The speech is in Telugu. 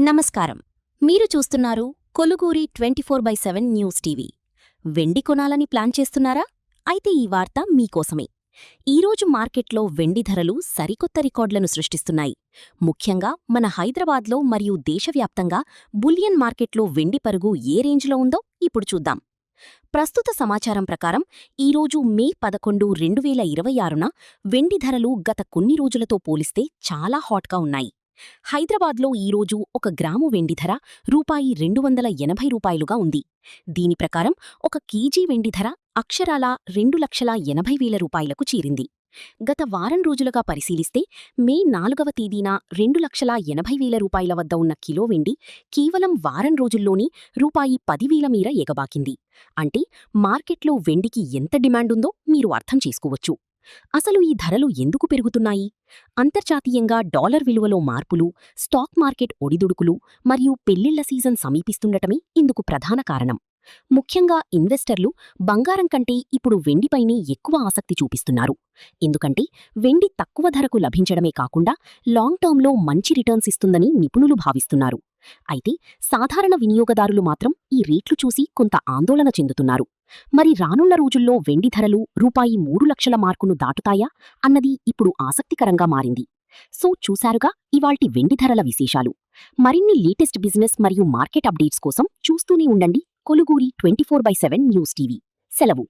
నమస్కారం. మీరు చూస్తున్నారు కొలుగూరి 24/7 న్యూస్ టీవీ. వెండి కొనాలని ప్లాన్ చేస్తున్నారా? అయితే ఈ వార్త మీకోసమే. ఈరోజు మార్కెట్లో వెండి ధరలు సరికొత్త రికార్డులను సృష్టిస్తున్నాయి. ముఖ్యంగా మన హైదరాబాద్లో మరియు దేశవ్యాప్తంగా బులియన్ మార్కెట్లో వెండి పరుగు ఏ రేంజ్లో ఉందో ఇప్పుడు చూద్దాం. ప్రస్తుత సమాచారం ప్రకారం ఈరోజు మే 11, 2026న వెండి ధరలు గత కొన్ని రోజులతో పోలిస్తే చాలా హాట్గా ఉన్నాయి. హైదరాబాద్లో ఈరోజు 1 గ్రాము వెండి ధర రూపాయి 280 ఉంది. దీని ప్రకారం 1 కేజీ వెండి ధర అక్షరాలా 2,80,000 రూపాయలకు చేరింది. గత వారం రోజులుగా పరిశీలిస్తే మే 4వ తేదీన 2,80,000 రూపాయల వద్ద ఉన్న కిలో వెండి కేవలం వారం రోజుల్లోనే రూపాయి 10,000 మీర ఎగబాకింది. అంటే మార్కెట్లో వెండికి ఎంత డిమాండుందో మీరు అర్థం చేసుకోవచ్చు. అసలు ఈ ధరలు ఎందుకు పెరుగుతున్నాయి? అంతర్జాతీయంగా డాలర్ విలువలో మార్పులు, స్టాక్ మార్కెట్ ఒడిదుడుకులు మరియు పెళ్లిళ్ల సీజన్ సమీపిస్తుండటమే ఇందుకు ప్రధాన కారణం. ముఖ్యంగా ఇన్వెస్టర్లు బంగారం కంటే ఇప్పుడు వెండిపైనే ఎక్కువ ఆసక్తి చూపిస్తున్నారు. ఎందుకంటే వెండి తక్కువ ధరకు లభించడమే కాకుండా లాంగ్ టర్మ్లో మంచి రిటర్న్స్ ఇస్తుందని నిపుణులు భావిస్తున్నారు. అయితే సాధారణ వినియోగదారులు మాత్రం ఈ రేట్లు చూసి కొంత ఆందోళన చెందుతున్నారు. మరి రానున్న రోజుల్లో వెండి ధరలు రూపాయి 3 లక్షల మార్కును దాటుతాయా అన్నది ఇప్పుడు ఆసక్తికరంగా మారింది. సో చూశారుగా ఇవాల్టి వెండి ధరల విశేషాలు. మరిన్ని లేటెస్ట్ బిజినెస్ మరియు మార్కెట్ అప్డేట్స్ కోసం చూస్తూనే ఉండండి కొలుగూరి 24/7 న్యూస్ టీవీ. సెలవు.